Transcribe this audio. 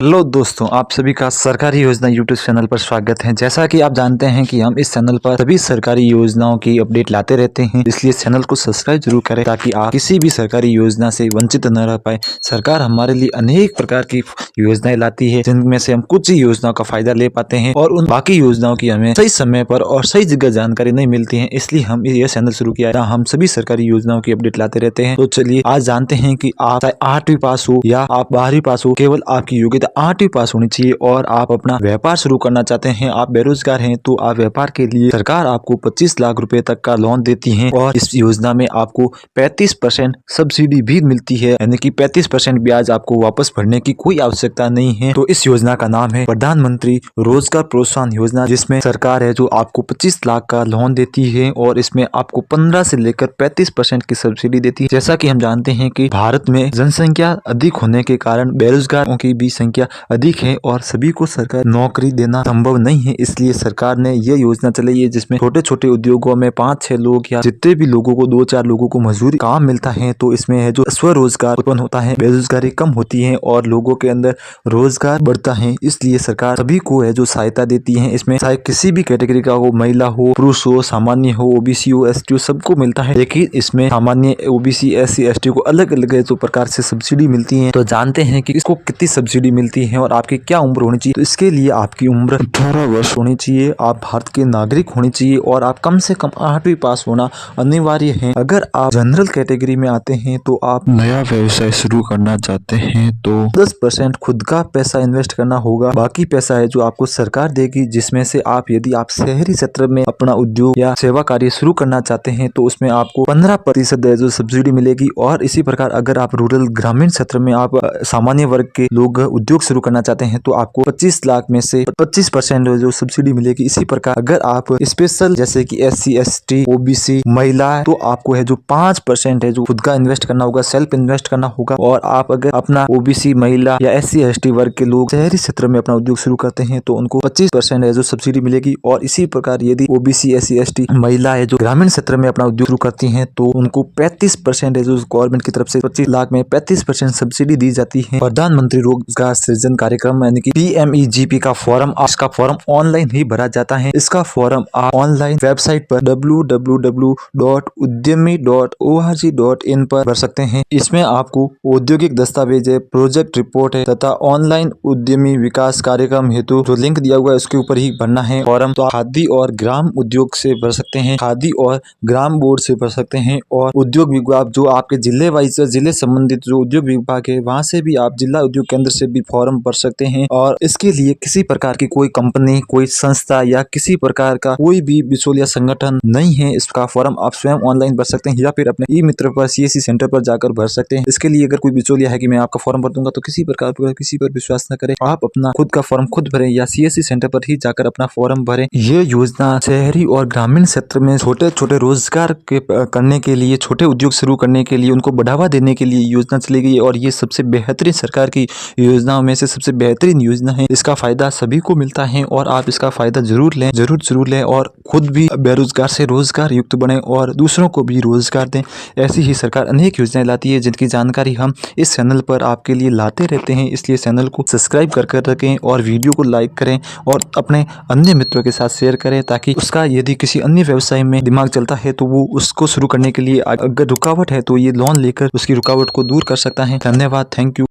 Hello दोस्तों, आप सभी का सरकारी योजना यूट्यूब चैनल पर स्वागत है। जैसा कि आप जानते हैं कि हम इस चैनल पर सभी सरकारी योजनाओं की अपडेट लाते रहते हैं, इसलिए चैनल को सब्सक्राइब जरूर करें ताकि आप किसी भी सरकारी योजना से वंचित न रह पाए। सरकार हमारे लिए अनेक प्रकार की योजनाएं लाती है, जिनमें से हम कुछ ही योजनाओं का फायदा ले पाते हैं और उन बाकी योजनाओं की हमें सही समय पर और सही जगह जानकारी नहीं मिलती है। इसलिए हम ये चैनल शुरू किया है, हम सभी सरकारी योजनाओं की अपडेट लाते रहते हैं। तो चलिए आज जानते हैं कि आप चाहे 8वीं पास हो या आप 12वीं पास हो, केवल आपकी योग्यता 8वीं पास होनी चाहिए और आप अपना व्यापार शुरू करना चाहते हैं, आप बेरोजगार हैं, तो आप व्यापार के लिए सरकार आपको 25 लाख रुपए तक का लोन देती है और इस योजना में आपको 35% सब्सिडी भी मिलती है, यानी कि 35% ब्याज आपको वापस भरने की कोई आवश्यकता नहीं है। तो इस योजना का नाम है प्रधानमंत्री रोजगार प्रोत्साहन योजना, जिसमें सरकार है जो आपको 25 लाख का लोन देती है और इसमें आपको 15 से लेकर 35% की सब्सिडी देती है। जैसा कि हम जानते हैं कि भारत में जनसंख्या अधिक होने के कारण बेरोजगारों की भी संख्या अधिक है और सभी को सरकार नौकरी देना संभव नहीं है, इसलिए सरकार ने ये योजना चलाई है जिसमें छोटे छोटे उद्योगों में 5-6 लोग या जितने भी लोगों को 2-4 लोगों को मजदूरी काम मिलता है, तो इसमें है जो स्वरोजगार उत्पन्न होता है, बेरोजगारी कम होती है और लोगों के अंदर रोजगार बढ़ता है। इसलिए सरकार सभी को है जो सहायता देती है, इसमें चाहे किसी भी कैटेगरी का हो, महिला हो, पुरुष हो, सामान्य हो, ओबीसी हो, एसटी हो, सबको मिलता है। लेकिन इसमें सामान्य, ओबीसी, एससी, एसटी को अलग अलग है जो प्रकार से सब्सिडी मिलती है। तो जानते हैं कि इसको कितनी सब्सिडी मिलती है और आपकी क्या उम्र होनी चाहिए। तो इसके लिए आपकी उम्र 18 वर्ष होनी चाहिए, आप भारत के नागरिक होनी चाहिए और आप कम से कम 8वीं पास होना अनिवार्य है। अगर आप जनरल कैटेगरी में आते हैं तो आप नया व्यवसाय शुरू करना चाहते हैं तो 10% खुद का पैसा इन्वेस्ट करना होगा, बाकी पैसा है जो आपको सरकार देगी, जिसमें से आप यदि आप शहरी क्षेत्र में अपना उद्योग या सेवा कार्य शुरू करना चाहते हैं तो उसमें आपको 15% जो सब्सिडी मिलेगी। और इसी प्रकार अगर आप रूरल ग्रामीण क्षेत्र में आप सामान्य वर्ग के लोग उद्योग शुरू करना चाहते हैं तो आपको 25 लाख में से 25% जो सब्सिडी मिलेगी। इसी प्रकार अगर आप स्पेशल जैसे कि एससी, एसटी, ओबीसी, महिला, तो आपको है जो 5% है जो खुद का इन्वेस्ट करना होगा, सेल्फ इन्वेस्ट करना होगा। और आप अगर अपना ओबीसी, महिला या एससी, एसटी वर्ग के लोग शहरी क्षेत्र में अपना उद्योग शुरू करते हैं तो उनको 25% है जो सब्सिडी मिलेगी। और इसी प्रकार यदि ओबीसी, एससी, एसटी, महिला है जो ग्रामीण क्षेत्र में अपना उद्योग शुरू करती है तो उनको 35% है जो गवर्नमेंट की तरफ से 25 लाख में 35% सब्सिडी दी जाती है। प्रधानमंत्री रोजगार सृजन कार्यक्रम यानी कि PMEGP का फॉर्म, इसका फॉर्म ऑनलाइन ही भरा जाता है। इसका फॉर्म आप ऑनलाइन वेबसाइट पर www.udyami.org.in पर भर सकते हैं। इसमें आपको औद्योगिक दस्तावेज है, प्रोजेक्ट रिपोर्ट है तथा ऑनलाइन उद्यमी विकास कार्यक्रम हेतु जो लिंक दिया हुआ है उसके ऊपर ही भरना है फॉर्म। तो खादी और ग्राम उद्योग से भर सकते हैं, खादी और ग्राम बोर्ड से भर सकते हैं और उद्योग विभाग जो आपके जिले वाइज जिले संबंधित जो उद्योग विभाग है वहां से भी आप जिला उद्योग केंद्र से भी फॉर्म भर सकते हैं। और इसके लिए किसी प्रकार की कोई कंपनी, कोई संस्था या किसी प्रकार का कोई भी बिचौलिया संगठन नहीं है। इसका फॉर्म आप स्वयं ऑनलाइन भर सकते हैं या फिर अपने ई मित्र पर, CSC सेंटर पर जाकर भर सकते हैं। इसके लिए अगर कोई बिचौलिया है कि मैं आपका फॉर्म भर दूंगा, तो किसी प्रकार पर किसी पर विश्वास न करें, आप अपना खुद का फॉर्म खुद भरें या CSC सेंटर पर ही जाकर अपना फॉर्म भरें। ये योजना शहरी और ग्रामीण क्षेत्र में छोटे छोटे रोजगार के करने के लिए, छोटे उद्योग शुरू करने के लिए, उनको बढ़ावा देने के लिए योजना चली गई है और ये सबसे बेहतरीन सरकार की योजनाओं में से सबसे बेहतरीन योजना है। इसका फायदा सभी को मिलता है और आप इसका फायदा जरूर लें, जरूर लें और खुद भी बेरोजगार से रोजगार युक्त बने और दूसरों को भी रोजगार दें। ऐसी ही सरकार अनेक योजनाएं लाती है जिनकी जानकारी हम इस चैनल पर आपके लिए लाते रहते हैं, इसलिए चैनल को सब्सक्राइब कर रखें और वीडियो को लाइक करें और अपने अन्य मित्रों के साथ शेयर करें ताकि उसका यदि किसी अन्य व्यवसाय में दिमाग चलता है तो वो उसको शुरू करने के लिए अगर रुकावट है तो ये लोन लेकर उसकी रुकावट को दूर कर सकता है। धन्यवाद, थैंक यू।